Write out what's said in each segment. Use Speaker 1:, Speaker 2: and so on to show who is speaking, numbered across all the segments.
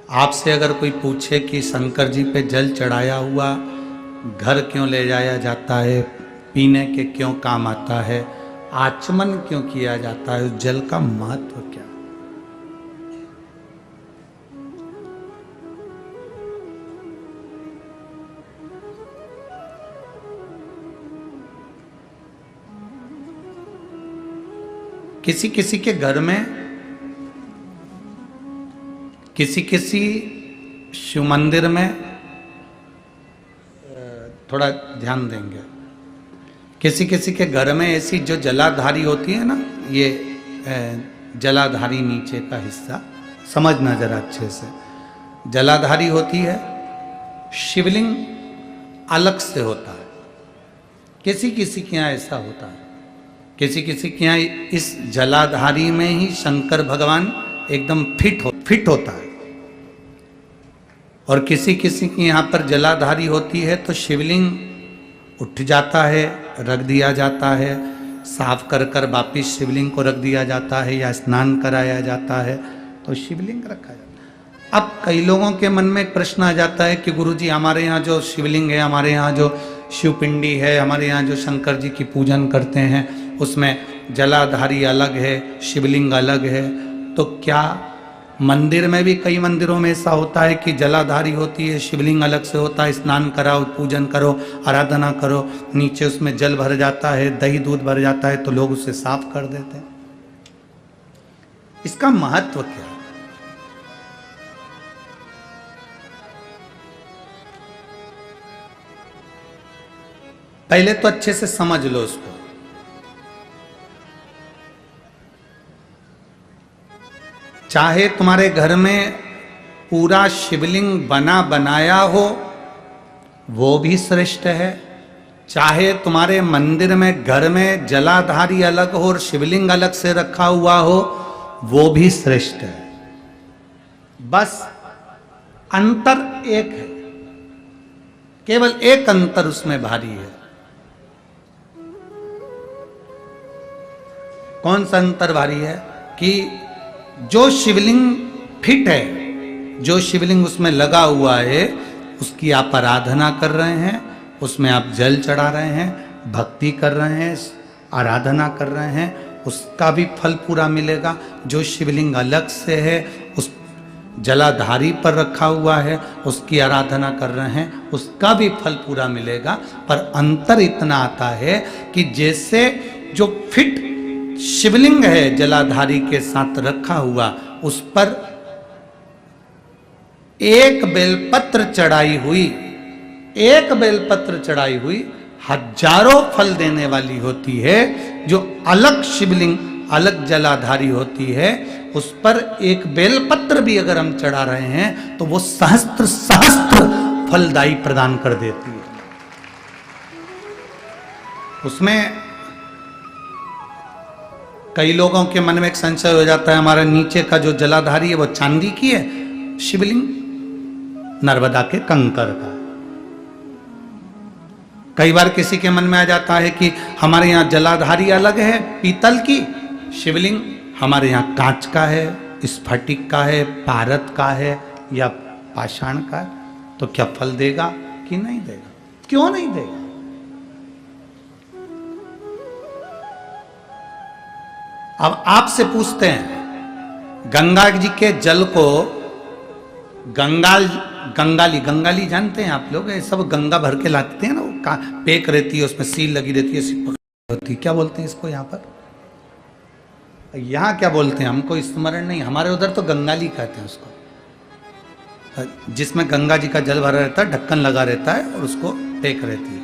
Speaker 1: आपसे अगर कोई पूछे कि शंकर जी पे जल चढ़ाया हुआ घर क्यों ले जाया जाता है, पीने के क्यों काम आता है, आचमन क्यों किया जाता है, उस जल का महत्व क्या? किसी किसी के घर में, किसी किसी शिव मंदिर में, थोड़ा ध्यान देंगे, किसी किसी के घर में ऐसी जो जलाधारी होती है ना, ये जलाधारी नीचे का हिस्सा समझना जरा अच्छे से, जलाधारी होती है, शिवलिंग अलग से होता है। किसी किसी के यहाँ ऐसा होता है, किसी किसी के यहाँ इस जलाधारी में ही शंकर भगवान एकदम फिट होता है, और किसी किसी के यहाँ पर जलाधारी होती है तो शिवलिंग उठ जाता है, रख दिया जाता है, साफ कर कर वापिस शिवलिंग को रख दिया जाता है, या स्नान कराया जाता है तो शिवलिंग रखा जाता है। अब कई लोगों के मन में एक प्रश्न आ जाता है कि गुरुजी हमारे यहाँ जो शिवलिंग है, हमारे यहाँ जो शिवपिंडी है, हमारे यहाँ जो शंकर जी की पूजन करते हैं उसमें जलाधारी अलग है, शिवलिंग अलग है, तो क्या मंदिर में भी कई मंदिरों में ऐसा होता है कि जलाधारी होती है, शिवलिंग अलग से होता है, स्नान कराओ, पूजन करो, आराधना करो, नीचे उसमें जल भर जाता है, दही दूध भर जाता है तो लोग उसे साफ कर देते हैं। इसका महत्व क्या है? पहले तो अच्छे से समझ लो उसको। चाहे तुम्हारे घर में पूरा शिवलिंग बना बनाया हो वो भी श्रेष्ठ है, चाहे तुम्हारे मंदिर में घर में जलाधारी अलग हो और शिवलिंग अलग से रखा हुआ हो वो भी श्रेष्ठ है। बस अंतर एक है, केवल एक अंतर उसमें भारी है। कौन सा अंतर भारी है? कि जो शिवलिंग फिट है, जो शिवलिंग उसमें लगा हुआ है, उसकी आप आराधना कर रहे हैं, उसमें आप जल चढ़ा रहे हैं, भक्ति कर रहे हैं, आराधना कर रहे हैं, उसका भी फल पूरा मिलेगा। जो शिवलिंग अलग से है, उस जलाधारी पर रखा हुआ है, उसकी आराधना कर रहे हैं, उसका भी फल पूरा मिलेगा। पर अंतर इतना आता है कि जैसे जो फिट शिवलिंग है जलाधारी के साथ रखा हुआ, उस पर एक बेलपत्र चढ़ाई हुई, एक बेलपत्र चढ़ाई हुई हजारों फल देने वाली होती है। जो अलग शिवलिंग अलग जलाधारी होती है उस पर एक बेलपत्र भी अगर हम चढ़ा रहे हैं तो वो सहस्त्र सहस्त्र फलदायी प्रदान कर देती है। उसमें कई लोगों के मन में एक संशय हो जाता है, हमारा नीचे का जो जलाधारी है वो चांदी की है, शिवलिंग नर्मदा के कंकर का। कई बार किसी के मन में आ जाता है कि हमारे यहाँ जलाधारी अलग है पीतल की, शिवलिंग हमारे यहाँ कांच का है, स्फटिक का है, पारद का है या पाषाण का है, तो क्या फल देगा कि नहीं देगा? क्यों नहीं देगा? अब आपसे पूछते हैं, गंगा जी के जल को गंगाली जानते हैं आप लोग? ये सब गंगा भर के लाते हैं ना, वो पेक रहती है, उसमें सील लगी रहती है, सिर्फ होती है। क्या बोलते हैं इसको यहाँ पर? यहाँ क्या बोलते हैं हमको स्मरण नहीं, हमारे उधर तो गंगाली कहते हैं उसको, जिसमें गंगा जी का जल भरा रहता है, ढक्कन लगा रहता है और उसको पेक रहती है,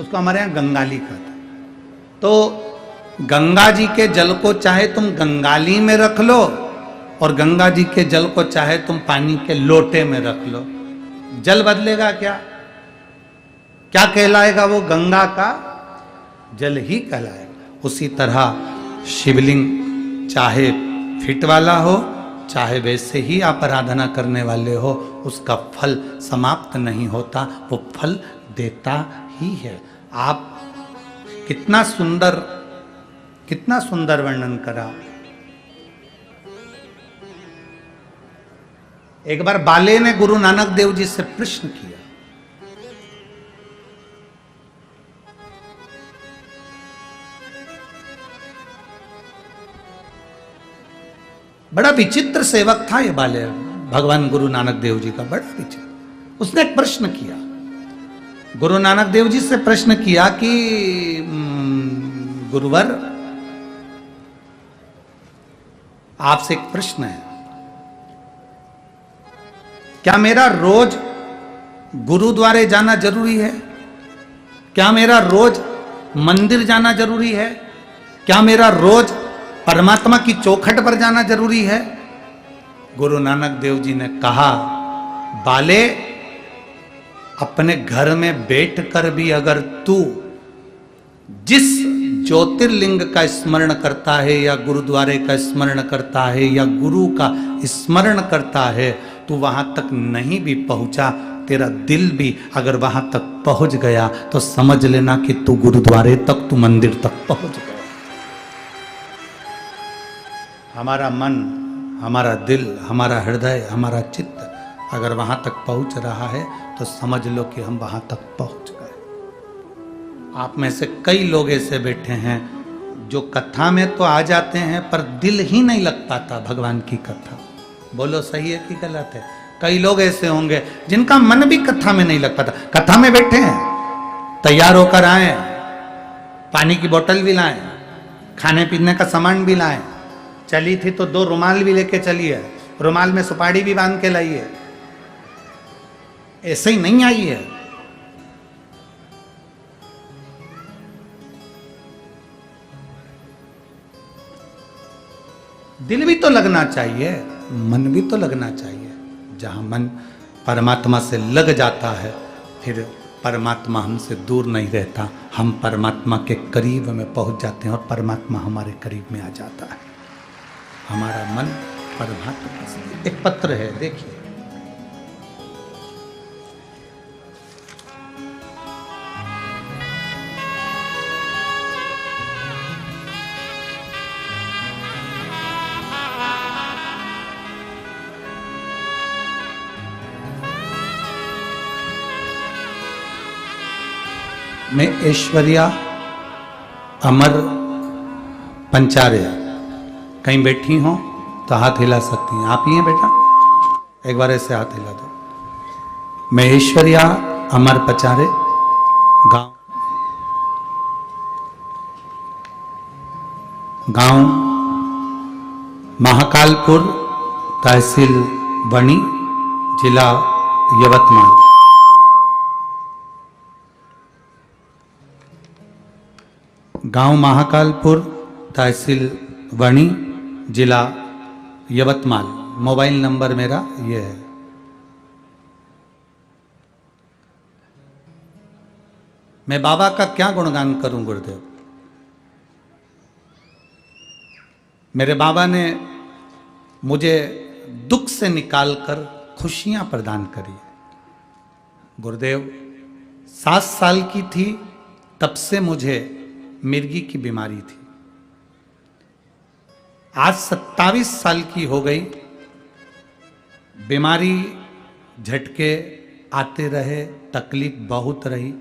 Speaker 1: उसको हमारे यहाँ गंगाली कहते हैं। तो गंगा जी के जल को चाहे तुम गंगाली में रख लो और गंगा जी के जल को चाहे तुम पानी के लोटे में रख लो, जल बदलेगा क्या? क्या कहलाएगा वो? गंगा का जल ही कहलाएगा। उसी तरह शिवलिंग चाहे फिट वाला हो, चाहे वैसे ही आप आराधना करने वाले हो, उसका फल समाप्त नहीं होता, वो फल देता ही है। आप कितना वर्णन करा। एक बार बाले ने गुरु नानक देव जी से प्रश्न किया, बड़ा विचित्र सेवक था ये बाले, भगवान गुरु नानक देव जी का बड़ा विचित्र। उसने एक प्रश्न किया, गुरु नानक देव जी से प्रश्न किया कि गुरुवर, आपसे एक प्रश्न है, क्या मेरा रोज गुरुद्वारे जाना जरूरी है? क्या मेरा रोज मंदिर जाना जरूरी है? क्या मेरा रोज परमात्मा की चौखट पर जाना जरूरी है? गुरु नानक देव जी ने कहा, बाले, अपने घर में बैठकर भी अगर तू जिस ज्योतिर्लिंग का स्मरण करता है या गुरुद्वारे का स्मरण करता है या गुरु का स्मरण करता है, तू वहां तक नहीं भी पहुंचा, तेरा दिल भी अगर वहां तक पहुंच गया तो समझ लेना कि तू गुरुद्वारे तक, तू मंदिर तक पहुंच गया। हमारा मन, हमारा दिल, हमारा हृदय, हमारा चित्त अगर वहां तक पहुंच रहा है तो समझ लो कि हम वहां तक पहुंच गए। आप में से कई लोग ऐसे बैठे हैं जो कथा में तो आ जाते हैं पर दिल ही नहीं लग पाता भगवान की कथा। बोलो सही है कि गलत है? कई लोग ऐसे होंगे जिनका मन भी कथा में नहीं लग पाता। कथा में बैठे हैं, तैयार होकर आए, पानी की बोतल भी लाए, खाने पीने का सामान भी लाए, चली थी तो 2 रुमाल भी लेके चली है, रुमाल में सुपारी भी बांध के लाई है, ऐसे ही नहीं आई है। दिल भी तो लगना चाहिए, मन भी तो लगना चाहिए। जहां मन परमात्मा से लग जाता है फिर परमात्मा हमसे दूर नहीं रहता, हम परमात्मा के करीब में पहुंच जाते हैं और परमात्मा हमारे करीब में आ जाता है। हमारा मन परमात्मा से। एक पत्र है, देखिए, मैं ऐश्वर्या अमर पंचारे, कहीं बैठी हो तो हाथ हिला सकती हैं। आप ही हैं बेटा, एक बार ऐसे हाथ हिला दो। मैं ऐश्वर्या अमर पचारे, गांव महाकालपुर, तहसील बनी, जिला यवतमाल। गांव महाकालपुर, तहसील वणी, जिला यवतमाल। मोबाइल नंबर मेरा ये है। मैं बाबा का क्या गुणगान करूं गुरुदेव। मेरे बाबा ने मुझे दुख से निकालकर खुशियां प्रदान करी। गुरुदेव 7 साल की थी तब से मुझे मिर्गी की बीमारी थी। आज 27 साल की हो गई, बीमारी झटके आते रहे, तकलीफ बहुत रही।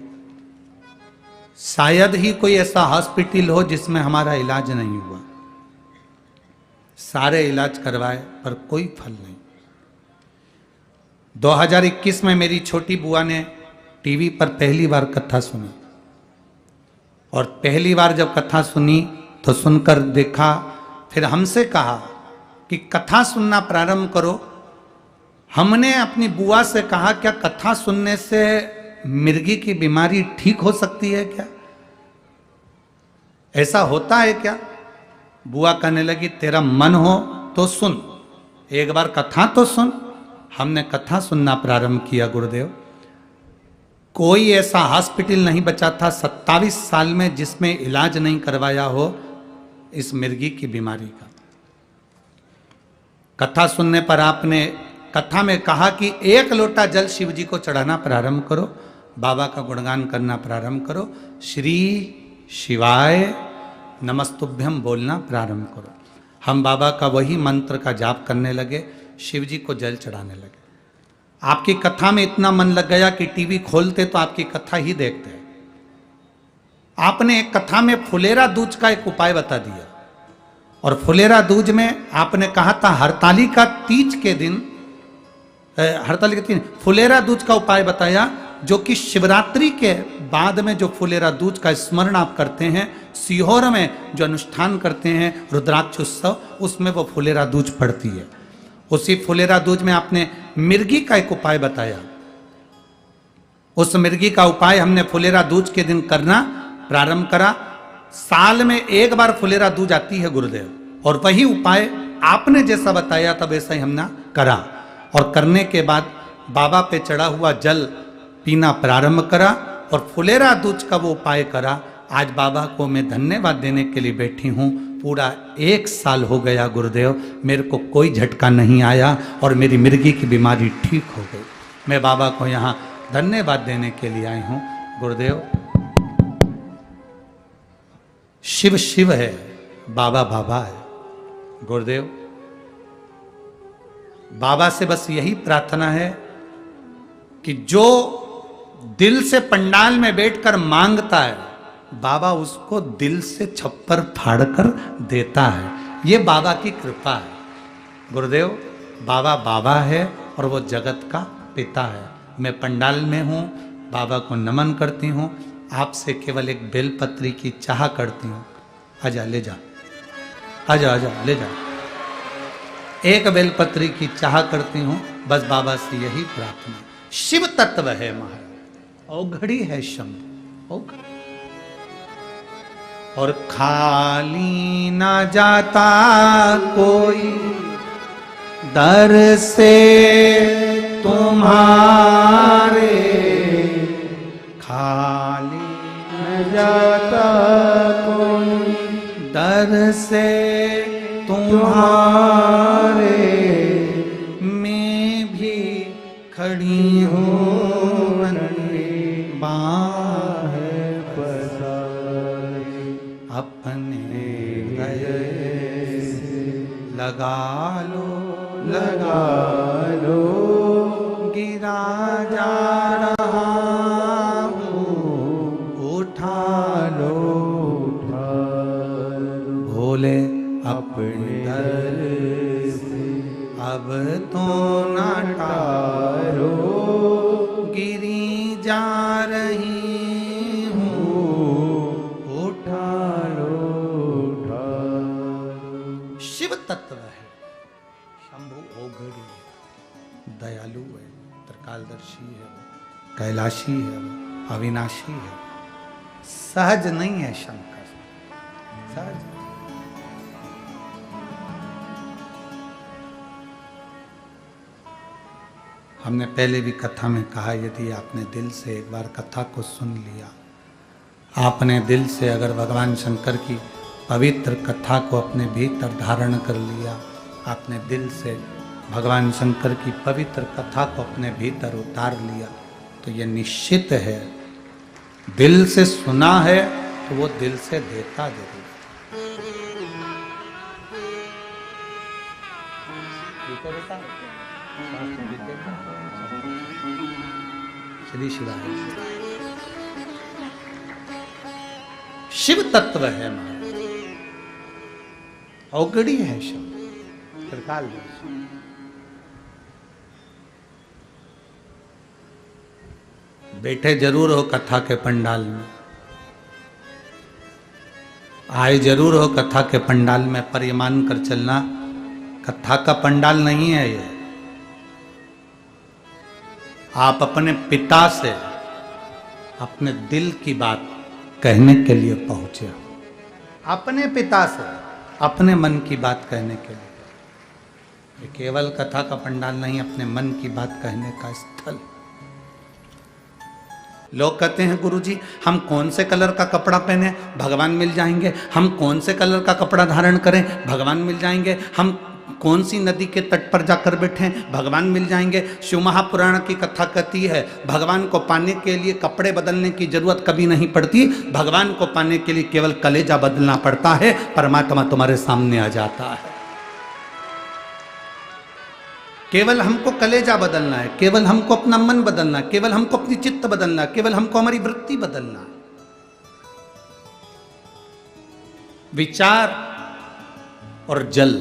Speaker 1: शायद ही कोई ऐसा हॉस्पिटल हो जिसमें हमारा इलाज नहीं हुआ। सारे इलाज करवाए पर कोई फल नहीं। 2021 में मेरी छोटी बुआ ने टीवी पर पहली बार कथा सुनी, और पहली बार जब कथा सुनी तो सुनकर देखा, फिर हमसे कहा कि कथा सुनना प्रारंभ करो। हमने अपनी बुआ से कहा, क्या कथा सुनने से मिर्गी की बीमारी ठीक हो सकती है क्या? ऐसा होता है क्या? बुआ कहने लगी, तेरा मन हो तो सुन, एक बार कथा तो सुन। हमने कथा सुनना प्रारंभ किया गुरुदेव। कोई ऐसा हॉस्पिटल नहीं बचा था 27 साल में जिसमें इलाज नहीं करवाया हो इस मिर्गी की बीमारी का। कथा सुनने पर आपने कथा में कहा कि 1 लोटा जल शिव जी को चढ़ाना प्रारंभ करो, बाबा का गुणगान करना प्रारंभ करो, श्री शिवाय नमस्तुभ्यम बोलना प्रारंभ करो। हम बाबा का वही मंत्र का जाप करने लगे। शिव जी को जल चढ़ाने लगे। आपकी कथा में इतना मन लग गया कि टीवी खोलते तो आपकी कथा ही देखते हैं। आपने एक कथा में फुलेरा दूज का एक उपाय बता दिया, और फुलेरा दूज में आपने कहा था हरतालिका तीज के दिन, हरतालिका तीज फुलेरा दूज का उपाय बताया, जो कि शिवरात्रि के बाद में जो फुलेरा दूज का स्मरण आप करते हैं, सीहोर में जो अनुष्ठान करते हैं रुद्राक्ष उत्सव, उसमें वो फुलेरा दूज पड़ती है। उसी फुलेरा दूज में आपने मिर्गी का एक उपाय बताया। उस मिर्गी का उपाय हमने फुलेरा दूज के दिन करना प्रारंभ करा। साल में एक बार फुलेरा दूज आती है गुरुदेव, और वही उपाय आपने जैसा बताया था वैसा ही हमने करा, और करने के बाद बाबा पे चढ़ा हुआ जल पीना प्रारंभ करा और फुलेरा दूज का वो उपाय करा। आज बाबा को मैं धन्यवाद देने के लिए बैठी हूँ। पूरा 1 साल हो गया गुरुदेव, मेरे को कोई झटका नहीं आया और मेरी मिर्गी की बीमारी ठीक हो गई। मैं बाबा को यहाँ धन्यवाद देने के लिए आई हूँ। गुरुदेव, शिव शिव है, बाबा बाबा है। गुरुदेव, बाबा से बस यही प्रार्थना है कि जो दिल से पंडाल में बैठकर मांगता है, बाबा उसको दिल से छप्पर फाड़कर देता है। ये बाबा की कृपा है। गुरुदेव, बाबा बाबा है और वो जगत का पिता है। मैं पंडाल में हूँ, बाबा को नमन करती हूँ। आपसे केवल एक बेलपत्री की चाह करती हूँ। आजा, ले जा, आजा आजा, ले जा। एक बेलपत्री की चाह करती हूँ, बस बाबा से यही प्रार्थना। शिव तत्व है महाराज, औघड़ी है शंभु, औघड़ी। और खाली ना जाता कोई दर से तुम्हारे, खाली न जाता कोई दर से तुम्हारे, मैं भी खड़ी हूँ लगा लो, गिरा जा रहा हूँ, उठा लो, उठा लो। भोले अपने दर से अब तो ना टारो, गिरी जा रही हूँ, उठा लो, उठा लो। शिव तत्व है, शंभु औघड़ी, दयालु है, त्रिकालदर्शी है, कैलाशी है, अविनाशी है। सहज नहीं है शंकर, सहज। हमने पहले भी कथा में कहा, यदि आपने दिल से एक बार कथा को सुन लिया, आपने दिल से अगर भगवान शंकर की पवित्र कथा को अपने भीतर धारण कर लिया, आपने दिल से भगवान शंकर की पवित्र कथा को अपने भीतर उतार लिया, तो ये निश्चित है, दिल से सुना है तो वो दिल से देता जरूर। श्री शिवाय। शिव तत्व है महाराज, औघड़ी है शिव, त्रिकालदर्शी। बैठे जरूर हो कथा के पंडाल में, आए जरूर हो कथा के पंडाल में, पर ये मान कर चलना, कथा का पंडाल नहीं है ये। आप अपने पिता से अपने दिल की बात कहने के लिए पहुंचे हो, अपने पिता से अपने मन की बात कहने के लिए। ये केवल कथा का पंडाल नहीं, अपने मन की बात कहने का स्थल। लोग कहते हैं गुरुजी हम कौन से कलर का कपड़ा पहने भगवान मिल जाएंगे, हम कौन से कलर का कपड़ा धारण करें भगवान मिल जाएंगे, हम कौन सी नदी के तट पर जाकर बैठें भगवान मिल जाएंगे। शिव महापुराण की कथा कहती है भगवान को पाने के लिए कपड़े बदलने की जरूरत कभी नहीं पड़ती, भगवान को पाने के लिए केवल कलेजा बदलना पड़ता है, परमात्मा तुम्हारे सामने आ जाता है। केवल हमको कलेजा बदलना है, केवल हमको अपना मन बदलना है, केवल हमको अपनी चित्त बदलना है, केवल हमको हमारी वृत्ति बदलना है। विचार और जल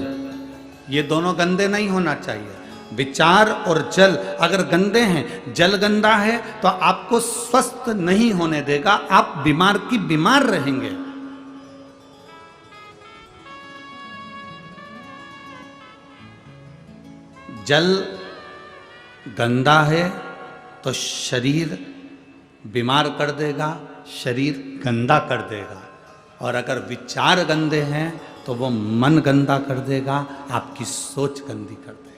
Speaker 1: ये दोनों गंदे नहीं होना चाहिए। विचार और जल अगर गंदे हैं, जल गंदा है तो आपको स्वस्थ नहीं होने देगा, आप बीमार की बीमार रहेंगे। जल गंदा है तो शरीर बीमार कर देगा, शरीर गंदा कर देगा। और अगर विचार गंदे हैं तो वो मन गंदा कर देगा, आपकी सोच गंदी कर देगा।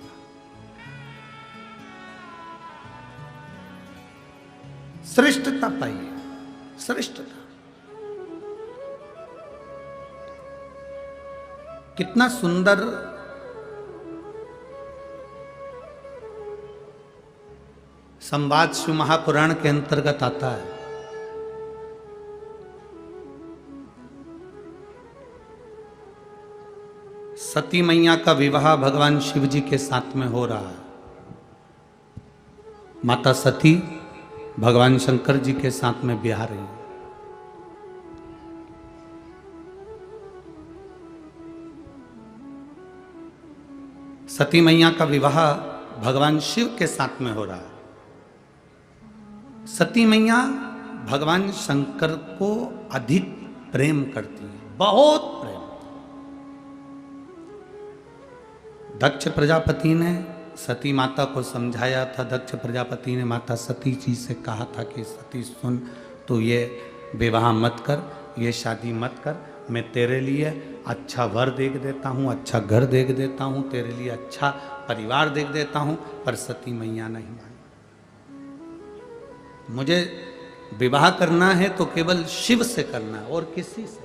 Speaker 1: श्रेष्ठता पाइए, श्रेष्ठता। कितना सुंदर संवाद शिव महापुराण के अंतर्गत आता है। सती मैया का विवाह भगवान शिव जी के साथ में हो रहा है। माता सती भगवान शंकर जी के साथ में ब्याह रही है। सती मैया का विवाह भगवान शिव के साथ में हो रहा है। सती मैया भगवान शंकर को अधिक प्रेम करती है, बहुत प्रेम। दक्ष प्रजापति ने सती माता को समझाया था। दक्ष प्रजापति ने माता सती जी से कहा था कि सती सुन, तू ये विवाह मत कर, ये शादी मत कर, मैं तेरे लिए अच्छा वर देख देता हूँ, अच्छा घर देख देता हूँ, तेरे लिए अच्छा परिवार देख देता हूँ। पर सती मैया नहीं मानी। मुझे विवाह करना है तो केवल शिव से करना है और किसी से।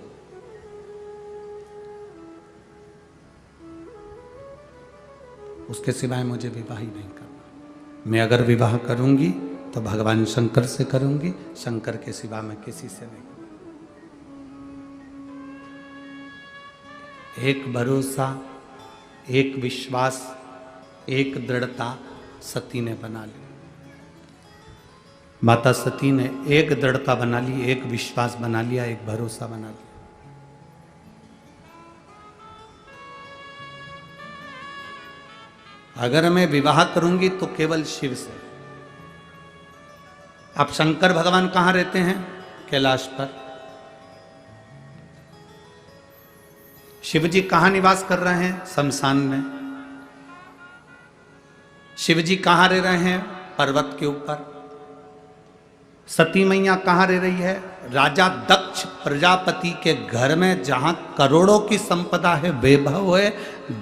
Speaker 1: उसके सिवाय मुझे विवाह ही नहीं करना। मैं अगर विवाह करूंगी तो भगवान शंकर से करूंगी, शंकर के सिवा मैं किसी से नहीं करूंगी। एक भरोसा, एक विश्वास, एक दृढ़ता सती ने बना ली। माता सती ने एक दृढ़ता बना ली, एक विश्वास बना लिया, एक भरोसा बना लिया। अगर मैं विवाह करूंगी तो केवल शिव से। अब शंकर भगवान कहां रहते हैं? कैलाश पर। शिव जी कहां निवास कर रहे हैं? शमशान में। शिव जी कहां रह रहे हैं? पर्वत के ऊपर। सती मैया कहां रह रही है? राजा दक्ष प्रजापति के घर में, जहां करोड़ों की संपदा है, वैभव है,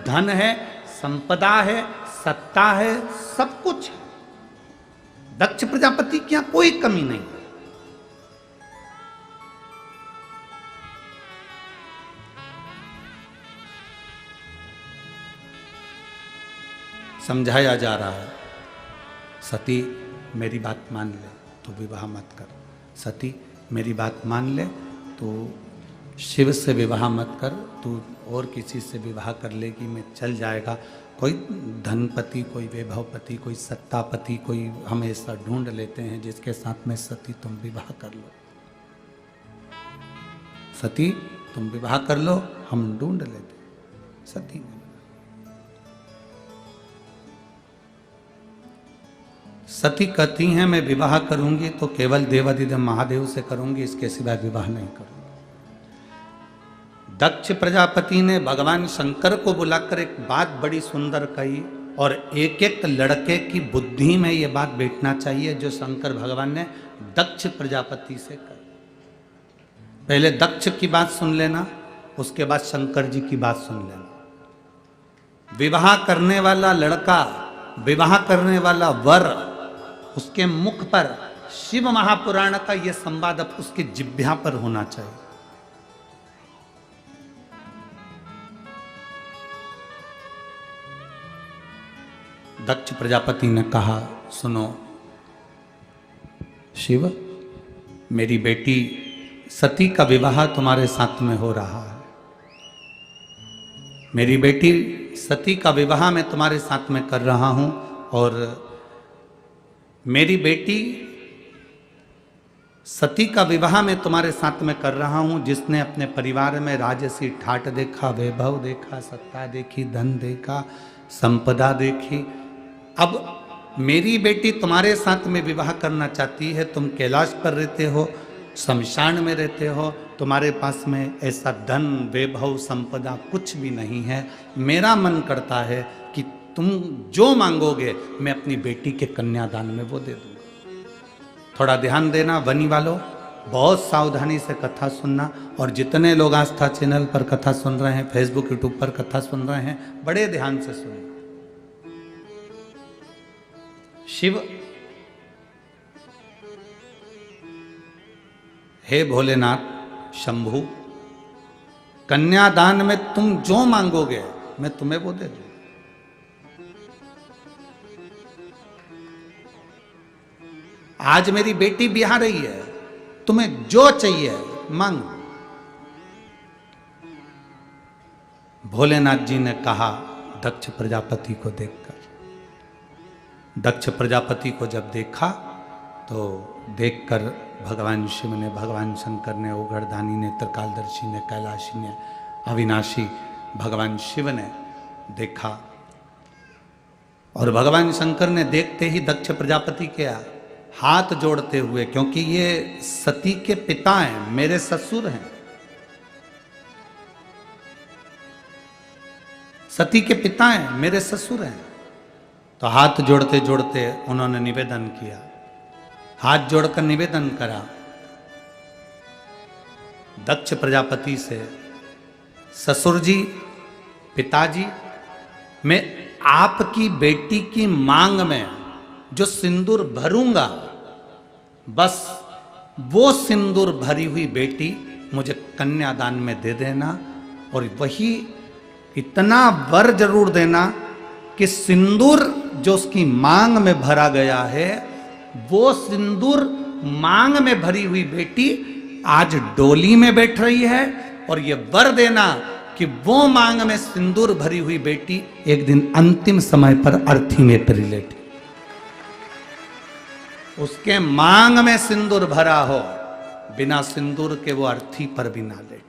Speaker 1: धन है, संपदा है, सत्ता है, सब कुछ है। दक्ष प्रजापति की यहां कोई कमी नहीं है। समझाया जा रहा है, सती मेरी बात मान ले तो विवाह मत कर। सती मेरी बात मान ले तो शिव से विवाह मत कर, तू और किसी से विवाह कर लेगी मैं चल जाएगा। कोई धनपति, कोई वैभवपति, कोई सत्तापति, कोई हम ऐसा ढूंढ लेते हैं जिसके साथ में सती तुम विवाह कर लो। सती तुम विवाह कर लो, हम ढूंढ लेते। सती ने सती कहती हैं मैं विवाह करूंगी तो केवल देवाधिदेव महादेव से करूंगी, इसके सिवाय विवाह नहीं करूंगी। दक्ष प्रजापति ने भगवान शंकर को बुलाकर एक बात बड़ी सुंदर कही, और एक एक लड़के की बुद्धि में ये बात बैठना चाहिए जो शंकर भगवान ने दक्ष प्रजापति से कही। पहले दक्ष की बात सुन लेना, उसके बाद शंकर जी की बात सुन लेना। विवाह करने वाला लड़का, विवाह करने वाला वर, उसके मुख पर शिव महापुराण का यह संवाद अब उसके जिह्वा पर होना चाहिए। दक्ष प्रजापति ने कहा, सुनो शिव, मेरी बेटी सती का विवाह तुम्हारे साथ में हो रहा है। मेरी बेटी सती का विवाह मैं तुम्हारे साथ में कर रहा हूं, और मेरी बेटी सती का विवाह मैं तुम्हारे साथ में कर रहा हूं, जिसने अपने परिवार में राजसी ठाट देखा, वैभव देखा, सत्ता देखी, धन देखा, संपदा देखी। अब मेरी बेटी तुम्हारे साथ में विवाह करना चाहती है। तुम कैलाश पर रहते हो, शमशान में रहते हो, तुम्हारे पास में ऐसा धन, वैभव, संपदा कुछ भी नहीं है। मेरा मन करता है कि तुम जो मांगोगे मैं अपनी बेटी के कन्यादान में वो दे दूंगा। थोड़ा ध्यान देना वनी वालों, बहुत सावधानी से कथा सुनना, और जितने लोग आस्था चैनल पर कथा सुन रहे हैं, फेसबुक यूट्यूब पर कथा सुन रहे हैं, बड़े ध्यान से सुनना। शिव, हे भोलेनाथ शंभु, कन्यादान में तुम जो मांगोगे मैं तुम्हें वो दे दूंगा। आज मेरी बेटी ब्याह रही है, तुम्हें जो चाहिए मांगो। भोलेनाथ जी ने कहा दक्ष प्रजापति को देखकर। दक्ष प्रजापति को जब देखा तो देखकर भगवान शिव ने, भगवान शंकर ने, ओघड़दानी ने, त्रिकालदर्शी ने, कैलाशी ने, अविनाशी भगवान शिव ने देखा, और भगवान शंकर ने देखते ही दक्ष प्रजापति के हाथ जोड़ते हुए, क्योंकि ये सती के पिता हैं, मेरे ससुर हैं, सती के पिता हैं, मेरे ससुर हैं, तो हाथ जोड़ते जोड़ते उन्होंने निवेदन किया, हाथ जोड़कर निवेदन करा दक्ष प्रजापति से, ससुर जी, पिताजी, मैं आपकी बेटी की मांग में जो सिंदूर भरूंगा, बस वो सिंदूर भरी हुई बेटी मुझे कन्यादान में दे देना, और वही इतना वर जरूर देना कि सिंदूर जो उसकी मांग में भरा गया है, वो सिंदूर मांग में भरी हुई बेटी आज डोली में बैठ रही है, और ये वर देना कि वो मांग में सिंदूर भरी हुई बेटी एक दिन अंतिम समय पर अर्थी में परिलेटी, उसके मांग में सिंदूर भरा हो, बिना सिंदूर के वो अर्थी पर भी ना लेटे।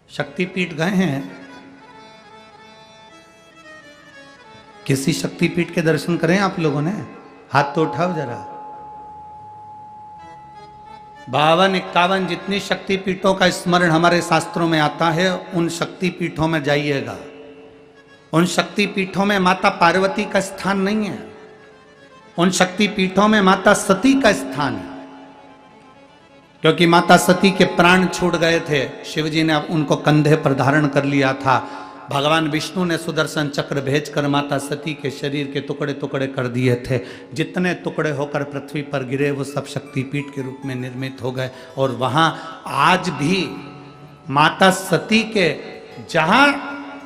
Speaker 1: शक्तिपीठ गए हैं? किसी शक्तिपीठ के दर्शन करें आप लोगों ने? हाथ तो उठाओ जरा। 52-51 जितनी शक्तिपीठों का स्मरण हमारे शास्त्रों में आता है, उन शक्तिपीठों में जाइएगा। उन शक्तिपीठों में माता पार्वती का स्थान नहीं है, उन शक्तिपीठों में माता सती का स्थान है, क्योंकि माता सती के प्राण छूट गए थे, शिवजी ने उनको कंधे पर धारण कर लिया था। भगवान विष्णु ने सुदर्शन चक्र भेजकर माता सती के शरीर के टुकड़े टुकड़े कर दिए थे। जितने टुकड़े होकर पृथ्वी पर गिरे वो सब शक्तिपीठ के रूप में निर्मित हो गए। और वहाँ आज भी माता सती के जहाँ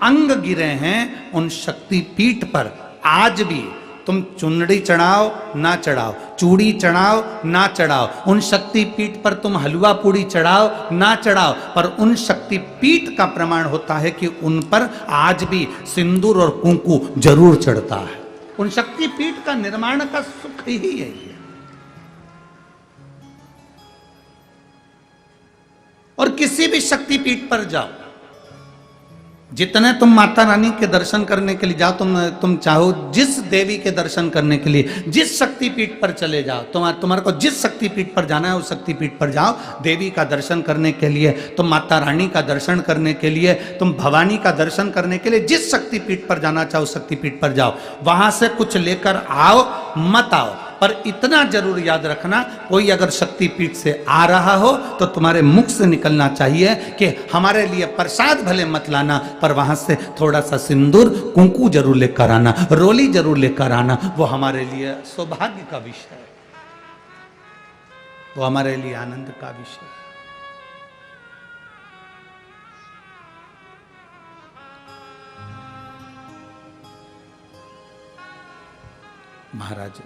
Speaker 1: अंग गिरे हैं, उन शक्तिपीठ पर आज भी तुम चुनरी चढ़ाओ ना चढ़ाओ, चूड़ी चढ़ाओ ना चढ़ाओ, उन शक्तिपीठ पर तुम हलवा पूड़ी चढ़ाओ ना चढ़ाओ, पर उन शक्तिपीठ का प्रमाण होता है कि उन पर आज भी सिंदूर और कुंकू जरूर चढ़ता है। उन शक्तिपीठ का निर्माण का सुख ही यही है। और किसी भी शक्तिपीठ पर जाओ, जितने तुम माता रानी के दर्शन करने के लिए जाओ, तुम चाहो जिस देवी के दर्शन करने के लिए जिस शक्तिपीठ पर चले जाओ, तुम्हारे को जिस शक्तिपीठ पर जाना है उस शक्तिपीठ पर जाओ। देवी का दर्शन करने के लिए, तुम माता रानी का दर्शन करने के लिए, तुम भवानी का दर्शन करने के लिए जिस शक्तिपीठ पर जाना चाहो उस शक्तिपीठ पर जाओ। वहां से कुछ लेकर आओ मत आओ, पर इतना जरूर याद रखना, कोई अगर शक्तिपीठ से आ रहा हो तो तुम्हारे मुख से निकलना चाहिए कि हमारे लिए प्रसाद भले मत लाना, पर वहां से थोड़ा सा सिंदूर कुंकू जरूर लेकर आना, रोली जरूर लेकर आना। वो हमारे लिए सौभाग्य का विषय है, वो हमारे लिए आनंद का विषय है। महाराज,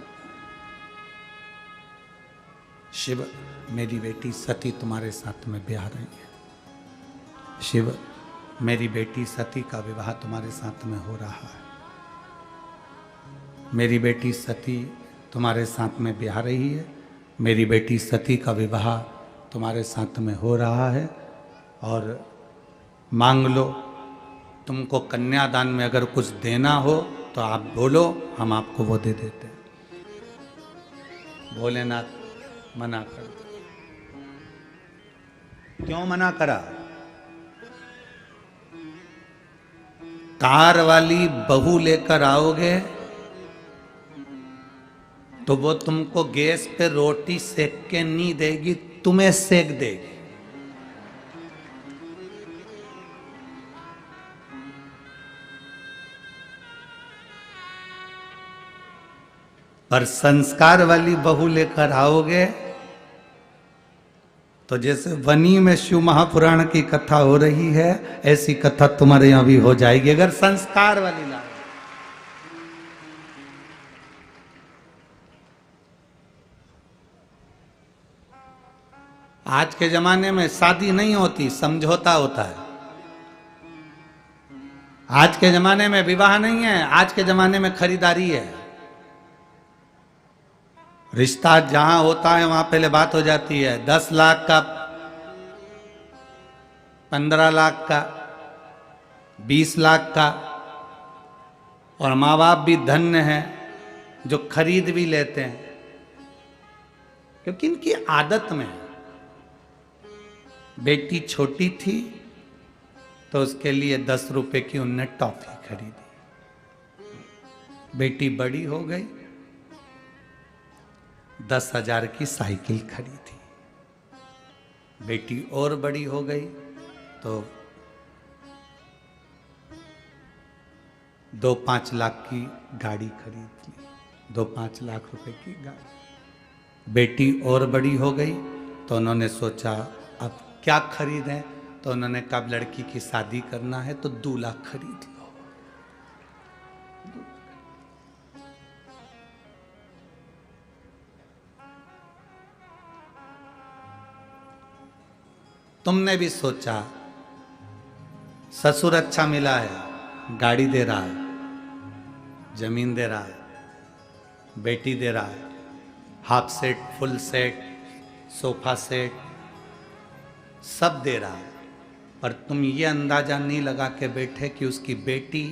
Speaker 1: शिव मेरी बेटी सती तुम्हारे साथ में ब्याह रही है। शिव मेरी बेटी सती का विवाह तुम्हारे साथ में हो रहा है। मेरी बेटी सती तुम्हारे साथ में ब्याह रही है। मेरी बेटी सती का विवाह तुम्हारे साथ में हो रहा है। और मांग लो, तुमको कन्यादान में अगर कुछ देना हो तो आप बोलो, हम आपको वो दे देते हैं। भोलेनाथ मना कर दो। क्यों मना करा? तार वाली बहू लेकर आओगे तो वो तुमको गैस पे रोटी सेक के नहीं देगी, तुम्हें सेक देगी। पर संस्कार वाली बहू लेकर आओगे तो जैसे वनी में शिव महापुराण की कथा हो रही है, ऐसी कथा तुम्हारे यहां भी हो जाएगी अगर संस्कार वाली ला। आज के जमाने में शादी नहीं होती, समझौता होता है। आज के जमाने में विवाह नहीं है, आज के जमाने में खरीदारी है। रिश्ता जहां होता है वहां पहले बात हो जाती है, 10 लाख का, 15 लाख का, 20 लाख का। और माँ बाप भी धन्य हैं जो खरीद भी लेते हैं, क्योंकि इनकी आदत में है। बेटी छोटी थी तो उसके लिए 10 रुपए की उनने टॉफी खरीदी। बेटी बड़ी हो गई, 10,000 की साइकिल खरीदी। बेटी और बड़ी हो गई तो 2-5 लाख की गाड़ी खरीद ली, 2-5 लाख रुपए की गाड़ी। बेटी और बड़ी हो गई तो उन्होंने सोचा अब क्या खरीदें, तो उन्होंने कहा लड़की की शादी करना है तो 2 लाख खरीद लो। तुमने भी सोचा ससुर अच्छा मिला है, गाड़ी दे रहा है, जमीन दे रहा है, बेटी दे रहा है, half set, full set, sofa set सब दे रहा है। पर तुम ये अंदाजा नहीं लगा के बैठे कि उसकी बेटी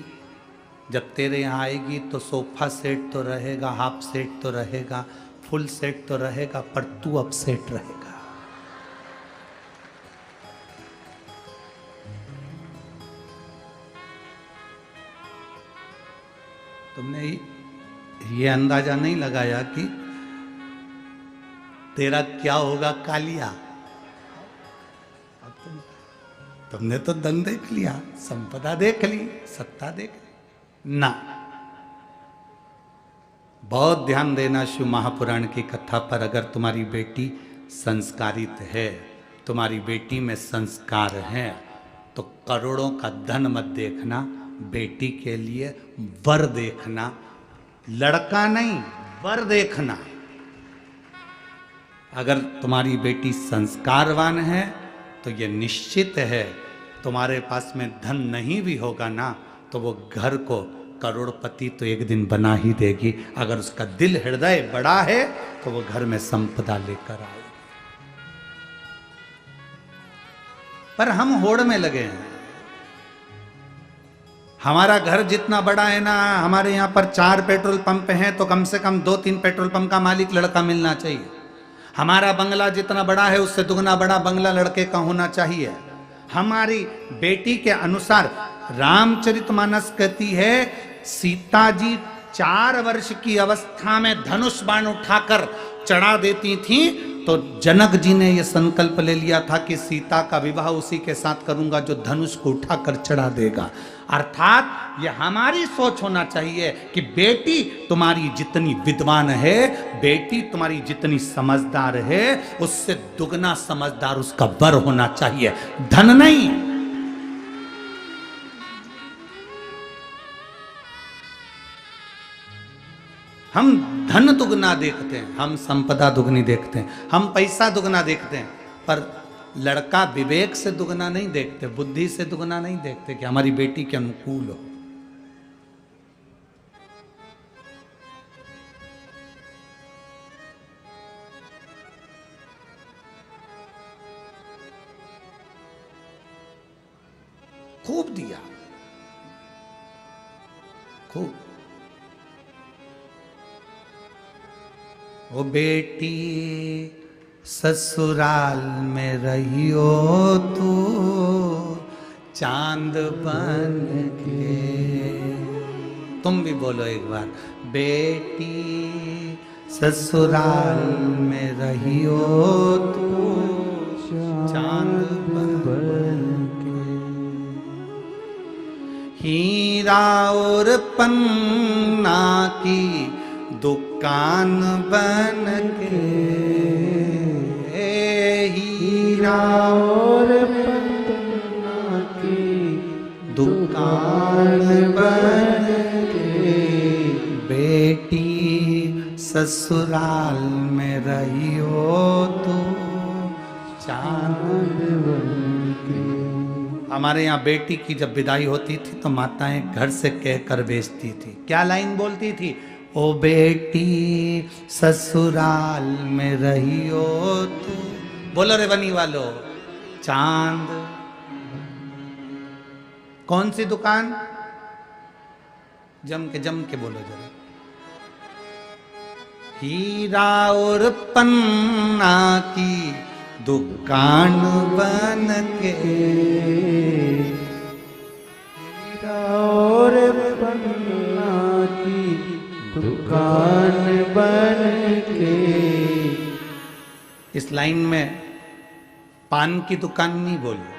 Speaker 1: जब तेरे यहाँ आएगी तो सोफा सेट तो रहेगा, हाफ सेट तो रहेगा, फुल सेट तो रहेगा, पर तू अपसेट रहेगा। तुमने ये अंदाजा नहीं लगाया कि तेरा क्या होगा कालिया। तुमने तो धन देख लिया, संपदा देख ली, सत्ता देख ली ना। बहुत ध्यान देना शिव महापुराण की कथा पर। अगर तुम्हारी बेटी संस्कारित है, तुम्हारी बेटी में संस्कार है, तो करोड़ों का धन मत देखना, बेटी के लिए वर देखना। लड़का नहीं, वर देखना। अगर तुम्हारी बेटी संस्कारवान है तो ये निश्चित है तुम्हारे पास में धन नहीं भी होगा ना तो वो घर को करोड़पति तो एक दिन बना ही देगी। अगर उसका दिल हृदय बड़ा है तो वो घर में संपदा लेकर आएगी। पर हम होड़ में लगे हैं। हमारा घर जितना बड़ा है ना, हमारे यहाँ पर 4 पेट्रोल पंप हैं तो कम से कम 2-3 पेट्रोल पंप का मालिक लड़का मिलना चाहिए। हमारा बंगला जितना बड़ा है उससे दुगना बड़ा बंगला लड़के का होना चाहिए। हमारी बेटी के अनुसार रामचरितमानस कहती है सीता जी 4 वर्ष की अवस्था में धनुष बाण उठाकर चढ़ा देती थी, तो जनक जी ने यह संकल्प ले लिया था कि सीता का विवाह उसी के साथ करूंगा जो धनुष को उठाकर चढ़ा देगा। अर्थात यह हमारी सोच होना चाहिए कि बेटी तुम्हारी जितनी विद्वान है, बेटी तुम्हारी जितनी समझदार है, उससे दुगना समझदार उसका वर होना चाहिए, धन नहीं। हम धन दुगना देखते हैं, हम संपदा दुगनी देखते हैं, हम पैसा दुगना देखते हैं, पर लड़का विवेक से दुगना नहीं देखते, बुद्धि से दुगना नहीं देखते कि हमारी बेटी के अनुकूल हो। खूब दिया, खूब। ओ बेटी ससुराल में रहियो तू चांद बन के। तुम भी बोलो एक बार, बेटी ससुराल में रहियो तू चांद बन के। हीरा और पन्ना की दुकान बन के, हीरा और पन्ना की दुकान बन के। बेटी ससुराल में रहियो तो चांद बन के। हमारे यहाँ बेटी की जब विदाई होती थी तो माताएं घर से कहकर भेजती थी, क्या लाइन बोलती थी? ओ बेटी ससुराल में रहियो तू, बोलो रे बनी वालो, चांद। कौन सी दुकान? जम के बोलो जरा। हीरा और पन्ना की दुकान बन के, हीरा और पन्ना की दुकान बन के। इस लाइन में पान की दुकान नहीं बोली,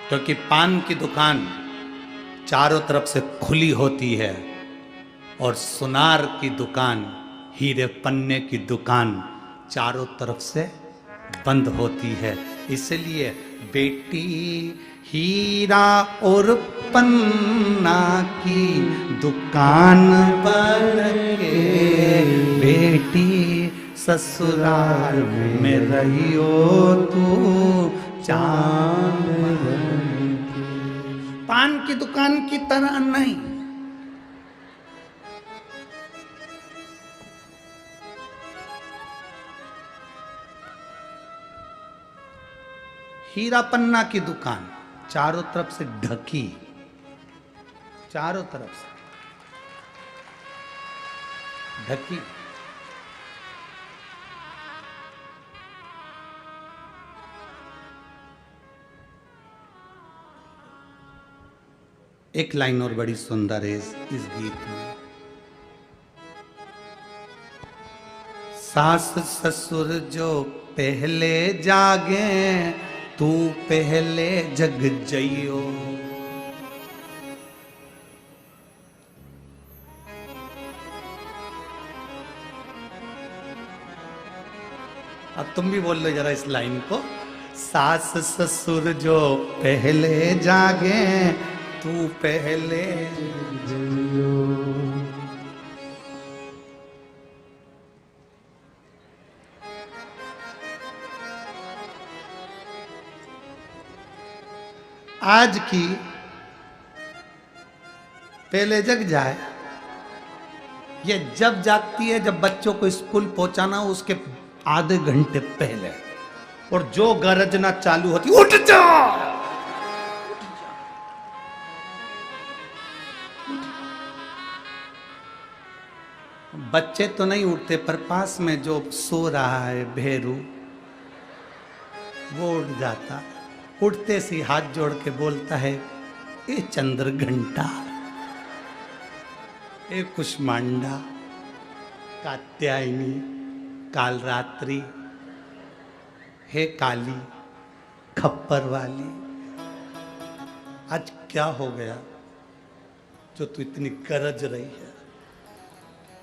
Speaker 1: क्योंकि पान की दुकान चारों तरफ से खुली होती है और सुनार की दुकान, हीरे पन्ने की दुकान चारों तरफ से बंद होती है। इसलिए बेटी हीरा और पन्ना की दुकान बन के, बेटी ससुराल में रहियो तू चांद बन के। पान की दुकान की तरह नहीं। हीरा पन्ना की दुकान चारों तरफ से ढकी, चारों तरफ से ढकी। एक लाइन और बड़ी सुंदर है इस गीत में। सास ससुर जो पहले जागे, तू पहले जग जइयो। अब तुम भी बोल लो जरा इस लाइन को। सास ससुर जो पहले जागे, तू पहले जग जइयो। आज की पहले जग जाए, ये जब जागती है जब बच्चों को स्कूल पहुंचाना हो उसके आधे घंटे पहले, और जो गरजना चालू होती, उठ जा। बच्चे तो नहीं उठते, पर पास में जो सो रहा है भेरू, वो उठ जाता। उठते से हाथ जोड़ के बोलता है, ए चंद्र घंटा, ए कुष्मांडा, कात्यायनी, कालरात्रि, हे काली खप्पर वाली, आज क्या हो गया जो तू इतनी गरज रही है?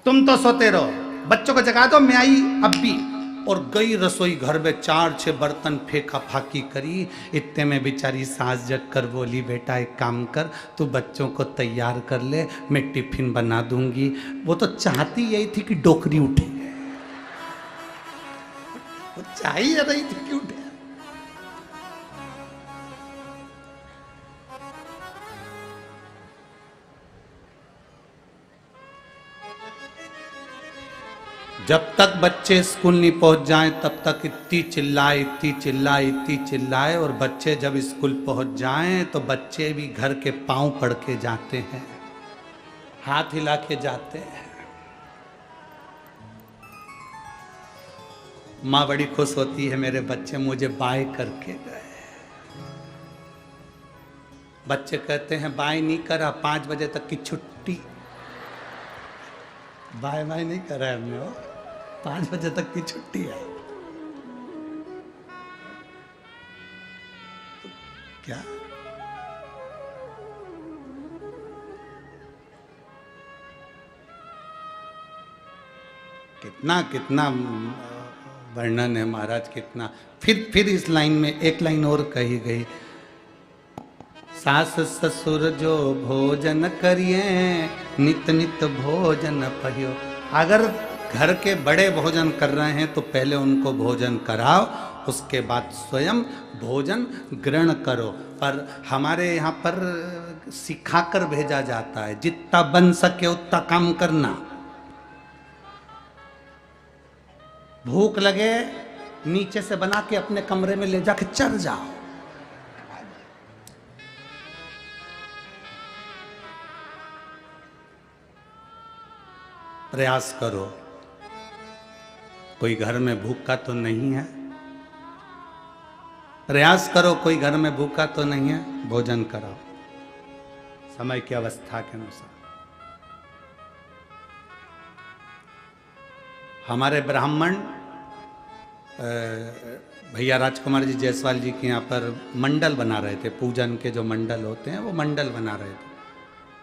Speaker 1: तुम तो सोते रहो, बच्चों को जगा दो, मैं आई अब भी और गई रसोई घर में 4-6 बर्तन फेंका फाकी करी। इतने में बेचारी सास जग कर बोली, बेटा एक काम कर, तू बच्चों को तैयार कर ले, मैं टिफिन बना दूंगी। वो तो चाहती यही थी कि डोकरी उठे, वो चाहिए रही थी कि उठे। जब तक बच्चे स्कूल नहीं पहुंच जाएं तब तक इतनी चिल्लाए, और बच्चे जब स्कूल पहुंच जाएं तो बच्चे भी घर के पांव पड़ के जाते हैं, हाथ हिला के जाते हैं। माँ बड़ी खुश होती है, मेरे बच्चे मुझे बाय करके गए। बच्चे कहते हैं बाय नहीं करा, 5 बजे तक की छुट्टी। बाय बाय नहीं करा है हमने, 5 बजे तक की छुट्टी है। क्या कितना कितना वर्णन है महाराज, कितना। फिर इस लाइन में एक लाइन और कही गई, सास ससुर जो भोजन करिए, नित नित भोजन पहियो। अगर घर के बड़े भोजन कर रहे हैं तो पहले उनको भोजन कराओ, उसके बाद स्वयं भोजन ग्रहण करो। पर हमारे यहाँ पर सिखाकर भेजा जाता है, जितना बन सके उतना काम करना। भूख लगे नीचे से बना के अपने कमरे में ले जाके चढ़ जाओ। प्रयास करो, कोई घर में भूखा तो नहीं है। प्रयास करो, कोई घर में भूखा तो नहीं है, भोजन कराओ समय की अवस्था के अनुसार। हमारे ब्राह्मण भैया राजकुमार जी जायसवाल जी के यहाँ पर मंडल बना रहे थे, पूजन के जो मंडल होते हैं वो मंडल बना रहे थे।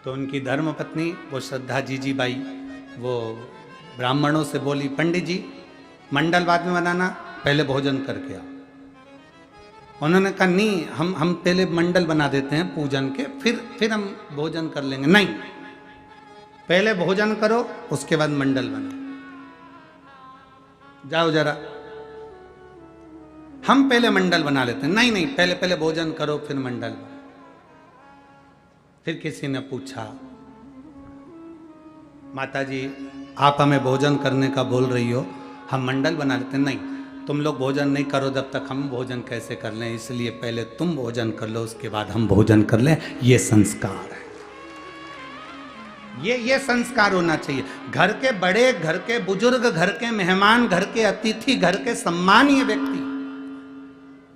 Speaker 1: तो उनकी धर्मपत्नी वो श्रद्धा जीजी बाई वो ब्राह्मणों से बोली, पंडित जी मंडल बाद में बनाना, पहले भोजन करके आओ। उन्होंने कहा नहीं, हम पहले मंडल बना देते हैं पूजन के, फिर हम भोजन कर लेंगे। नहीं, पहले भोजन करो उसके बाद मंडल बनाओ। जाओ जरा, हम पहले मंडल बना लेते हैं। नहीं, पहले भोजन करो फिर मंडल। फिर किसी ने पूछा, माता जी आप हमें भोजन करने का बोल रही हो, हम मंडल बना लेते हैं। नहीं, तुम लोग भोजन नहीं करो जब तक हम भोजन कैसे कर लें, इसलिए पहले तुम भोजन कर लो उसके बाद हम भोजन कर लें। ये संस्कार है, ये संस्कार होना चाहिए। घर के बड़े, घर के बुजुर्ग, घर के मेहमान, घर के अतिथि, घर के सम्मानीय व्यक्ति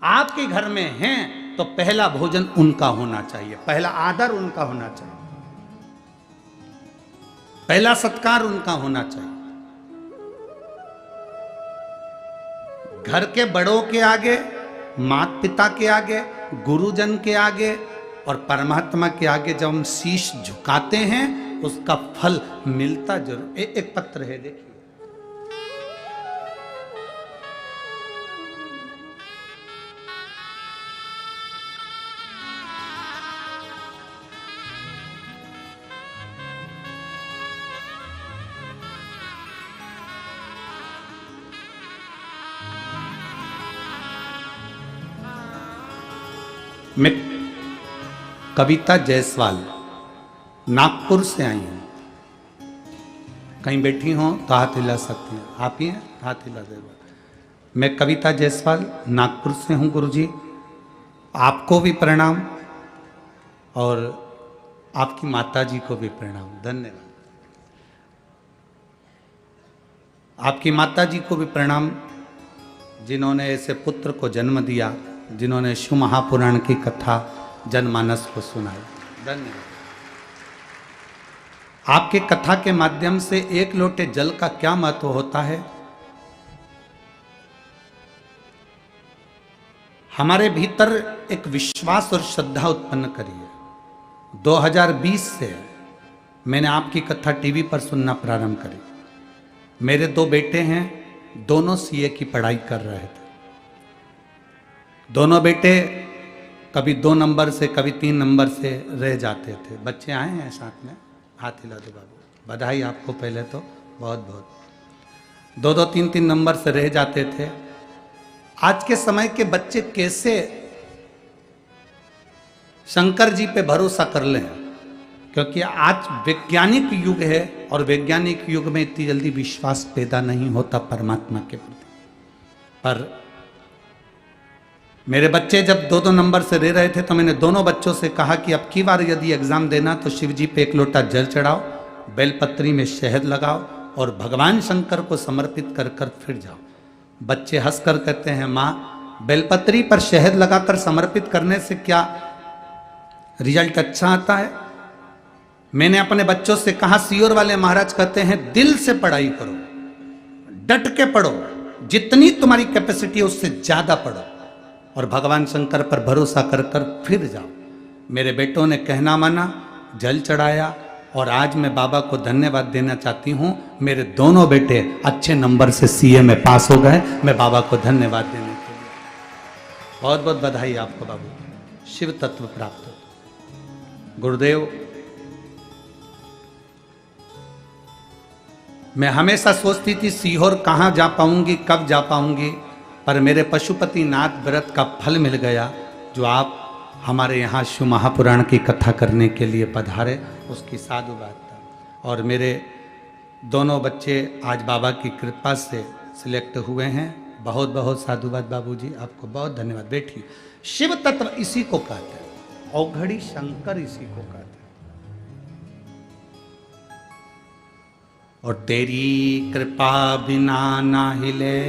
Speaker 1: आपके घर में हैं तो पहला भोजन उनका होना चाहिए, पहला आदर उनका होना चाहिए, पहला सत्कार उनका होना चाहिए। घर के बड़ों के आगे, माता पिता के आगे, गुरुजन के आगे और परमात्मा के आगे जब हम शीश झुकाते हैं उसका फल मिलता जरूर। एक पत्र है, देखिए। मैं कविता जायसवाल नागपुर से आई हूँ। कहीं बैठी हो तो हाथ हिला सकती हैं, आप ही हैं, हाथ हिला दे। मैं कविता जायसवाल नागपुर से हूँ गुरुजी। आपको भी प्रणाम और आपकी माता जी को भी प्रणाम, धन्यवाद। आपकी माता जी को भी प्रणाम जिन्होंने ऐसे पुत्र को जन्म दिया, जिन्होंने शिव महापुराण की कथा जनमानस को सुनाई, धन्यवाद। आपके कथा के माध्यम से एक लोटे जल का क्या महत्व होता है, हमारे भीतर एक विश्वास और श्रद्धा उत्पन्न करिए। 2020 से मैंने आपकी कथा टीवी पर सुनना प्रारंभ करी। मेरे 2 बेटे हैं, दोनों सीए की पढ़ाई कर रहे थे। दोनों बेटे कभी 2 नंबर से कभी 3 नंबर से रह जाते थे। बच्चे आए हैं साथ में, हाथ हिला दो बाबू, बधाई आपको पहले तो बहुत बहुत। 2-2, 3-3 नंबर से रह जाते थे। आज के समय के बच्चे कैसे शंकर जी पे भरोसा कर लें, क्योंकि आज वैज्ञानिक युग है और वैज्ञानिक युग में इतनी जल्दी विश्वास पैदा नहीं होता परमात्मा के प्रति। पर मेरे बच्चे जब 2-2 नंबर से रह रहे थे तो मैंने दोनों बच्चों से कहा कि अब की बार यदि एग्जाम देना तो शिव जी पे 1 लोटा जल चढ़ाओ, बेलपत्री में शहद लगाओ और भगवान शंकर को समर्पित कर कर फिर जाओ। बच्चे हंसकर कहते हैं, माँ बेलपत्री पर शहद लगाकर समर्पित करने से क्या रिजल्ट अच्छा आता है? मैंने अपने बच्चों से कहा, सीओर वाले महाराज कहते हैं दिल से पढ़ाई करो, डट के पढ़ो, जितनी तुम्हारी कैपेसिटी है उससे ज्यादा पढ़ो और भगवान शंकर पर भरोसा कर कर फिर जाओ। मेरे बेटों ने कहना माना, जल चढ़ाया और आज मैं बाबा को धन्यवाद देना चाहती हूँ। मेरे दोनों बेटे अच्छे नंबर से सीए में पास हो गए। मैं बाबा को धन्यवाद देने के लिए बहुत बहुत बधाई आपको बाबू, शिव तत्व प्राप्त हो। गुरुदेव, मैं हमेशा सोचती थी सीहोर कहाँ जा पाऊंगी, कब जा पाऊंगी, पर मेरे पशुपति नाथ व्रत का फल मिल गया जो आप हमारे यहाँ शिव महापुराण की कथा करने के लिए पधारे, उसकी साधु बात था। और मेरे दोनों बच्चे आज बाबा की कृपा से सिलेक्ट हुए हैं। बहुत बहुत साधुवाद बाबूजी, आपको बहुत धन्यवाद। बैठिए। शिव तत्व इसी को कहते हैं, औघड़ी शंकर इसी को कहते हैं। और तेरी कृपा बिना ना हिले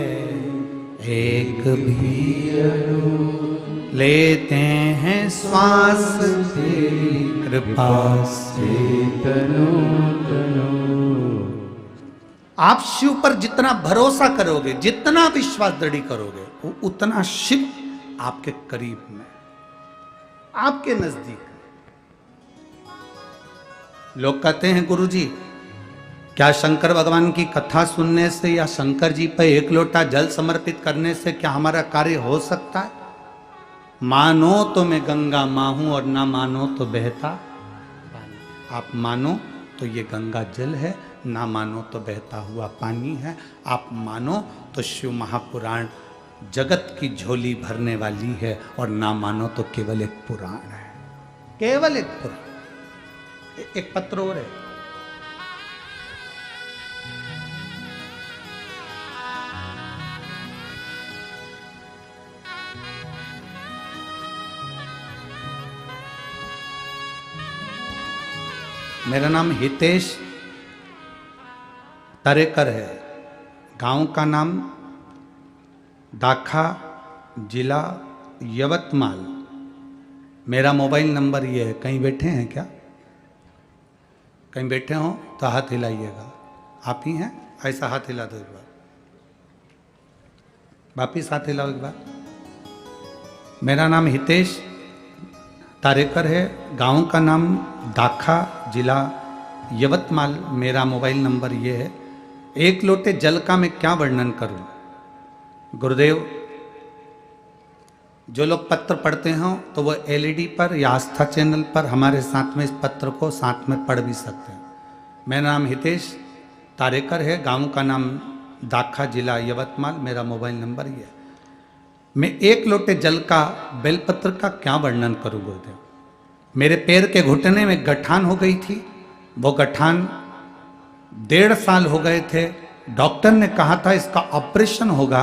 Speaker 1: एक भी अणु, लेते हैं श्वास तेरी कृपा से तनो तनो। आप शिव पर जितना भरोसा करोगे, जितना विश्वास दृढ़ करोगे, वो उतना शिव आपके करीब में, आपके नजदीक। लोग कहते हैं गुरुजी, क्या शंकर भगवान की कथा सुनने से या शंकर जी पर 1 लोटा जल समर्पित करने से क्या हमारा कार्य हो सकता है? मानो तो मैं गंगा माँ हूं और ना मानो तो बहता पानी। आप मानो तो ये गंगा जल है, ना मानो तो बहता हुआ पानी है। आप मानो तो शिव महापुराण जगत की झोली भरने वाली है और ना मानो तो केवल एक पुराण है, केवल एक पुराण। एक पत्र और है, मेरा नाम हितेश तरेकर है, गांव का नाम दाखा, जिला यवतमाल। मेरा मोबाइल नंबर ये है। कहीं बैठे हैं क्या? कहीं बैठे हो तो हाथ हिलाइएगा। आप ही हैं? ऐसा हाथ हिला दो एक बार, वापिस हाथ हिलाओ एक बार। मेरा नाम हितेश तारेकर है, गांव का नाम दाखा, जिला यवतमाल। मेरा मोबाइल नंबर ये है। 1 लोटे जल का मैं क्या वर्णन करूं गुरुदेव। जो लोग पत्र पढ़ते हो तो वो एलईडी पर या आस्था चैनल पर हमारे साथ में इस पत्र को साथ में पढ़ भी सकते हैं। मेरा नाम हितेश तारेकर है, गांव का नाम दाखा, जिला यवतमाल। मेरा मोबाइल नंबर ये है। मैं 1 लोटे जल का बेलपत्र का क्या वर्णन करूं गुरुदेव। मेरे पैर के घुटने में गठान हो गई थी। वो गठान 1.5 साल हो गए थे। डॉक्टर ने कहा था इसका ऑपरेशन होगा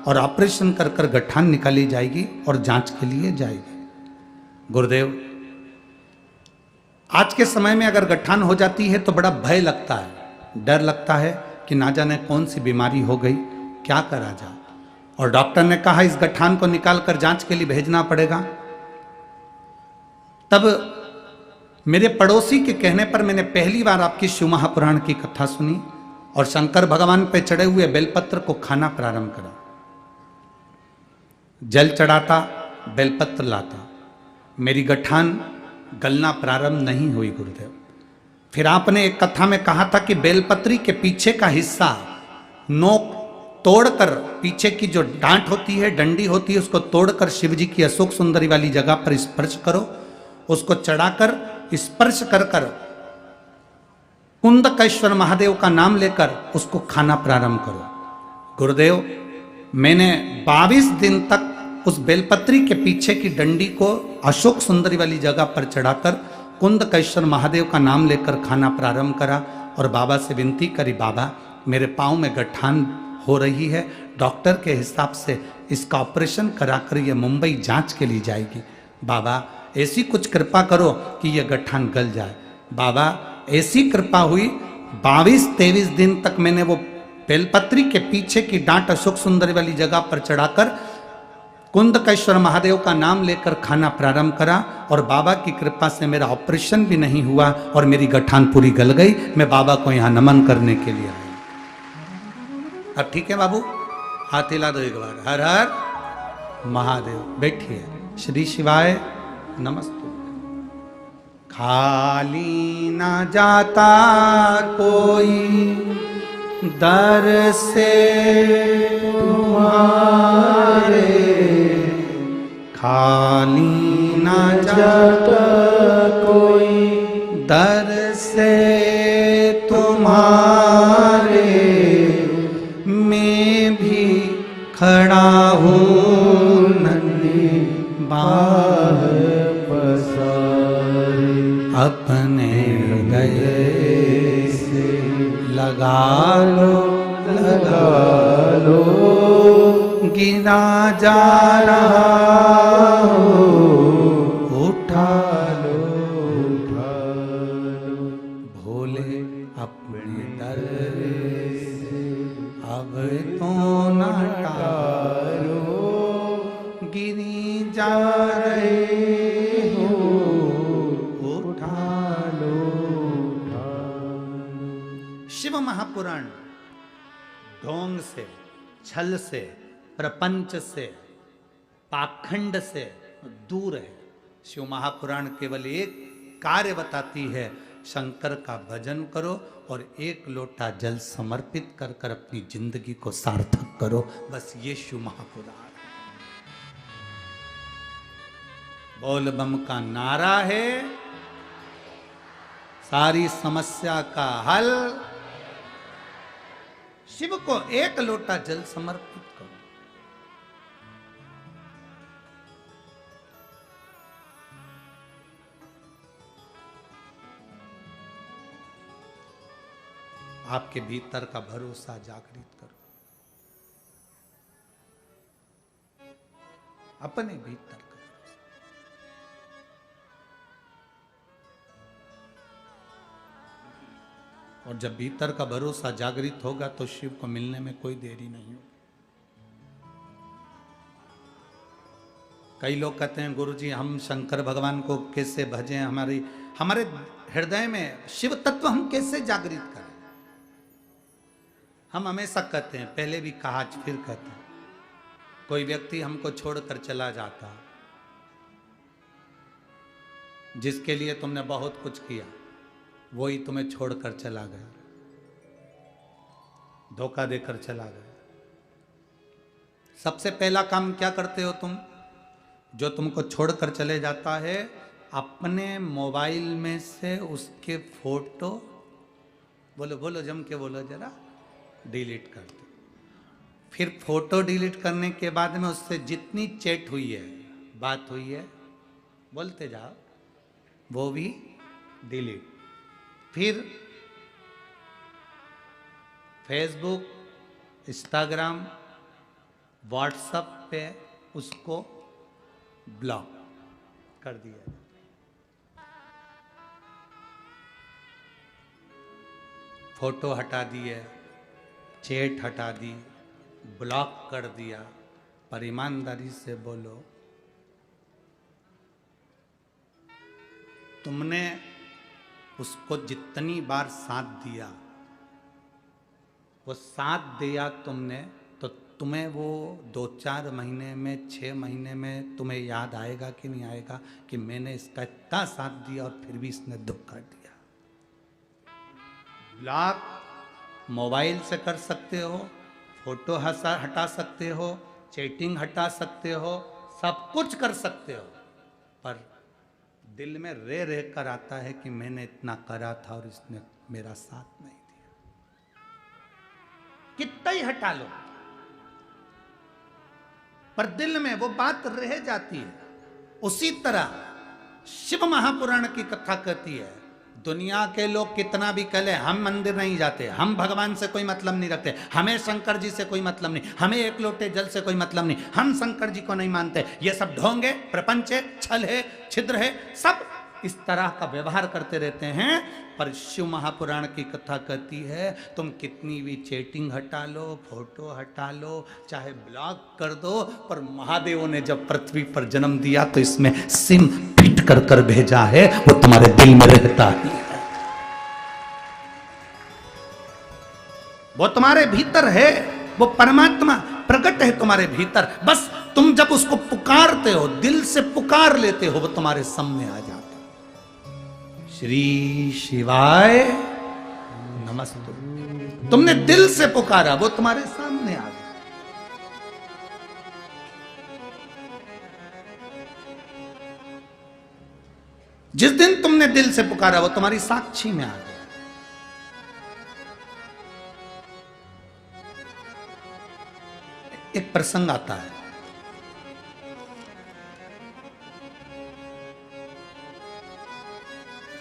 Speaker 1: और ऑपरेशन कर कर गठान निकाली जाएगी और जांच के लिए जाएगी। गुरुदेव, आज के समय में अगर गठान हो जाती है तो बड़ा भय लगता है, डर लगता है कि ना जाने कौन सी बीमारी हो गई, क्या करा जाए। और डॉक्टर ने कहा इस गठान को निकाल कर जांच के लिए भेजना पड़ेगा। तब मेरे पड़ोसी के कहने पर मैंने पहली बार आपकी शिव महापुराण की कथा सुनी और शंकर भगवान पे चढ़े हुए बेलपत्र को खाना प्रारंभ करा। जल चढ़ाता, बेलपत्र लाता, मेरी गठान गलना प्रारंभ नहीं हुई गुरुदेव। फिर आपने एक कथा में कहा था कि बेलपत्री के पीछे का हिस्सा नोक तोड़कर, पीछे की जो डांट होती है, डंडी होती है, उसको तोड़कर शिव जी की अशोक सुंदरी वाली जगह पर स्पर्श करो। उसको चढ़ाकर स्पर्श कर कर कुंदकेश्वर महादेव का नाम लेकर उसको खाना प्रारंभ करो। गुरुदेव, मैंने 22 दिन तक उस बेलपत्री के पीछे की डंडी को अशोक सुंदरी वाली जगह पर चढ़ाकर कुंदकेश्वर महादेव का नाम लेकर खाना प्रारंभ करा और बाबा से विनती करी, बाबा मेरे पाँव में गठान हो रही है, डॉक्टर के हिसाब से इसका ऑपरेशन कराकर ये मुंबई जांच के लिए जाएगी। बाबा ऐसी कुछ कृपा करो कि यह गठान गल जाए। बाबा ऐसी कृपा हुई, 22-23 दिन तक मैंने वो बेलपत्री के पीछे की डांट अशोक सुंदरी वाली जगह पर चढ़ाकर कुंदकेश्वर महादेव का नाम लेकर खाना प्रारंभ करा और बाबा की कृपा से मेरा ऑपरेशन भी नहीं हुआ और मेरी गठान पूरी गल गई। मैं बाबा को यहाँ नमन करने के लिए आया। अब ठीक है बाबू, हाथ हिला दो एक बार। हर हर महादेव। बैठिए। श्री शिवाय नमस्ते। खाली ना जाता कोई दर से तुम्हारे, खाली ना जाता कोई दर से तुम्हारे, मैं भी खड़ा हूँ नन्ही बाह पसारे, अपने गले से लगा लो गिरा जा रहा हो, उठा लो भोले अपने दर से अब तो न टालो, गिरी जा रहे हो, उठा लो। शिव महापुराण ढोंग से, छल से, प्रपंच से, पाखंड से दूर है। शिव महापुराण केवल एक कार्य बताती है, शंकर का भजन करो और एक लोटा जल समर्पित कर कर अपनी जिंदगी को सार्थक करो। बस ये शिव महापुराण बोल बम का नारा है, सारी समस्या का हल। शिव को एक लोटा जल समर्पित करो। आपके भीतर का भरोसा जागृत करो, अपने भीतर का भरोसा। और जब भीतर का भरोसा जागृत होगा तो शिव को मिलने में कोई देरी नहीं होगी। कई लोग कहते हैं गुरुजी हम शंकर भगवान को कैसे भजें, हमारे हृदय में शिव तत्व हम कैसे जागृत करें। हम हमेशा कहते हैं, पहले भी कहा फिर कहते हैं, कोई व्यक्ति हमको छोड़कर चला जाता जिसके लिए तुमने बहुत कुछ किया, वही तुम्हें छोड़कर चला गया, धोखा देकर चला गया। सबसे पहला काम क्या करते हो तुम? जो तुमको छोड़कर चले जाता है, अपने मोबाइल में से उसके फोटो, बोलो बोलो जम के बोलो जरा, डिलीट कर दो। फिर फोटो डिलीट करने के बाद में उससे जितनी चैट हुई है, बात हुई है, बोलते जाओ, वो भी डिलीट। फिर फेसबुक, इंस्टाग्राम, व्हाट्सएप पे उसको ब्लॉक कर दिया। फोटो हटा दिए, चैट हटा दी, ब्लॉक कर दिया। पर ईमानदारी से बोलो, तुमने उसको जितनी बार साथ दिया, वो साथ दिया तुमने, तो तुम्हें वो 2-4 महीने में, 6 महीने में तुम्हें याद आएगा कि नहीं आएगा कि मैंने इसका इतना साथ दिया और फिर भी इसने धोखा दिया। ब्लॉक मोबाइल से कर सकते हो, फोटो हटा सकते हो, चैटिंग हटा सकते हो, सब कुछ कर सकते हो, पर दिल में रह कर आता है कि मैंने इतना करा था और इसने मेरा साथ नहीं दिया। कितना ही हटा लो, पर दिल में वो बात रह जाती है। उसी तरह शिव महापुराण की कथा कहती है, दुनिया के लोग कितना भी कह ले, हम मंदिर नहीं जाते, हम भगवान से कोई मतलब नहीं रखते, हमें शंकर जी से कोई मतलब नहीं, हमें एक लोटे जल से कोई मतलब नहीं, हम शंकर जी को नहीं मानते, ये सब ढोंग है, प्रपंच है, छल है, छिद्र है, सब इस तरह का व्यवहार करते रहते हैं। पर शिव महापुराण की कथा कहती है, तुम कितनी भी चैटिंग हटा लो, फोटो हटा लो, चाहे ब्लॉक कर दो, पर महादेव ने जब पृथ्वी पर जन्म दिया तो इसमें सिम फिट कर कर भेजा है, वो तुम्हारे दिल में रहता ही है, वो तुम्हारे भीतर है, वो परमात्मा प्रकट है तुम्हारे भीतर। बस तुम जब उसको पुकारते हो, दिल से पुकार लेते हो, वो तुम्हारे सामने आ जाता। श्री शिवाय नमस्तु, तुमने दिल से पुकारा, वो तुम्हारे सामने आ गया। जिस दिन तुमने दिल से पुकारा, वो तुम्हारी साक्षी में आ गया। एक प्रसंग आता है,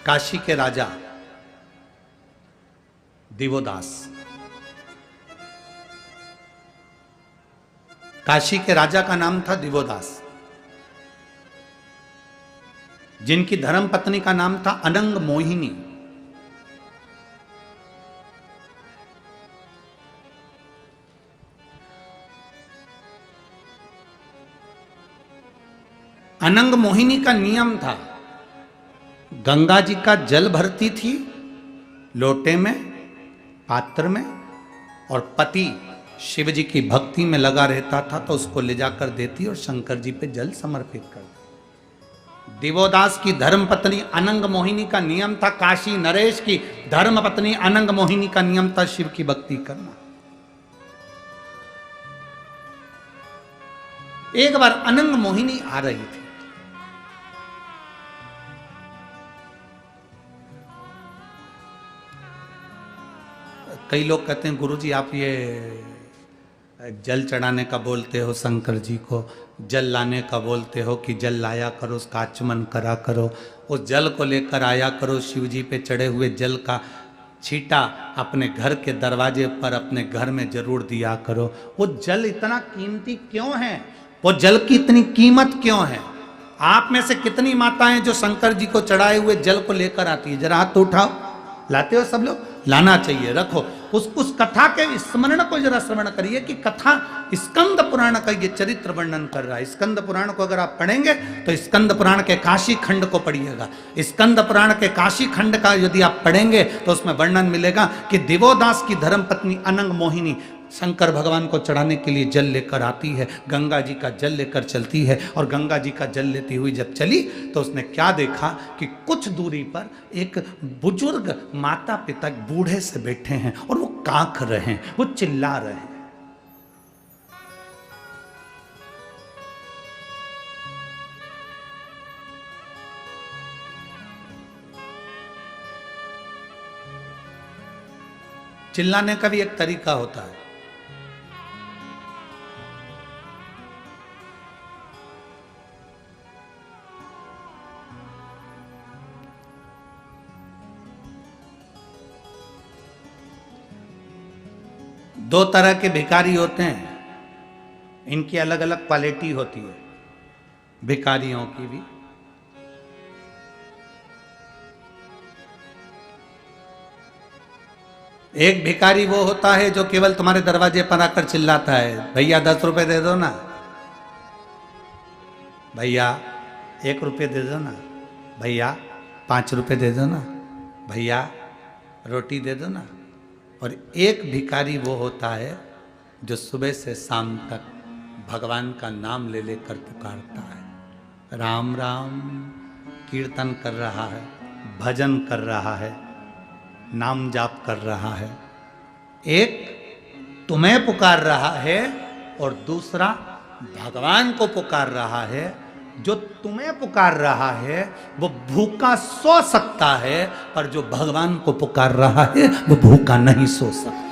Speaker 1: काशी के राजा दिवोदास, काशी के राजा का नाम था दिवोदास, जिनकी धर्म पत्नी का नाम था अनंग मोहिनी। अनंग मोहिनी का नियम था, गंगा जी का जल भरती थी लोटे में, पात्र में, और पति शिव जी की भक्ति में लगा रहता था तो उसको ले जाकर देती और शंकर जी पे जल समर्पित कर देती। दिवोदास की धर्म पत्नी अनंग मोहिनी का नियम था, काशी नरेश की धर्म पत्नी अनंग मोहिनी का नियम था शिव की भक्ति करना। एक बार अनंग मोहिनी आ रही थी, कई लोग कहते हैं गुरुजी आप ये जल चढ़ाने का बोलते हो, शंकर जी को जल लाने का बोलते हो कि जल लाया करो, उसका आचमन करा करो, उस जल को लेकर आया करो, शिव जी पे चढ़े हुए जल का छींटा अपने घर के दरवाजे पर अपने घर में जरूर दिया करो। वो जल इतना कीमती क्यों है, वो जल की इतनी कीमत क्यों है? आप में से कितनी माताएं जो शंकर जी को चढ़ाए हुए जल को लेकर आती है? जरा हाथ तो उठाओ। लाते हो सब लोग? लाना चाहिए, रखो। उस कथा के स्मरण को जरा श्रवण करिए कि कथा स्कंद पुराण का ये चरित्र वर्णन कर रहा है। स्कंद पुराण को अगर आप पढ़ेंगे तो स्कंद पुराण के काशी खंड को पढ़िएगा। स्कंद पुराण के काशी खंड का यदि आप पढ़ेंगे तो उसमें वर्णन मिलेगा कि दिवोदास की धर्मपत्नी अनंग मोहिनी शंकर भगवान को चढ़ाने के लिए जल लेकर आती है, गंगा जी का जल लेकर चलती है, और गंगा जी का जल लेती हुई जब चली तो उसने क्या देखा कि कुछ दूरी पर एक बुजुर्ग माता पिता बूढ़े से बैठे हैं और वो कांख रहे हैं, वो चिल्ला रहे हैं। चिल्लाने का भी एक तरीका होता है। दो तरह के भिखारी होते हैं, इनकी अलग अलग क्वालिटी होती है भिखारियों की भी। एक भिखारी वो होता है जो केवल तुम्हारे दरवाजे पर आकर चिल्लाता है, भैया 10 रुपए दे दो ना, भैया 1 रुपये दे दो ना, भैया 5 रुपए दे दो ना, भैया रोटी दे दो ना। और एक भिखारी वो होता है जो सुबह से शाम तक भगवान का नाम ले लेकर पुकारता है, राम राम कीर्तन कर रहा है, भजन कर रहा है, नाम जाप कर रहा है। एक तुम्हें पुकार रहा है और दूसरा भगवान को पुकार रहा है। जो तुम्हें पुकार रहा है वो भूखा सो सकता है, पर जो भगवान को पुकार रहा है वो भूखा नहीं सो सकता।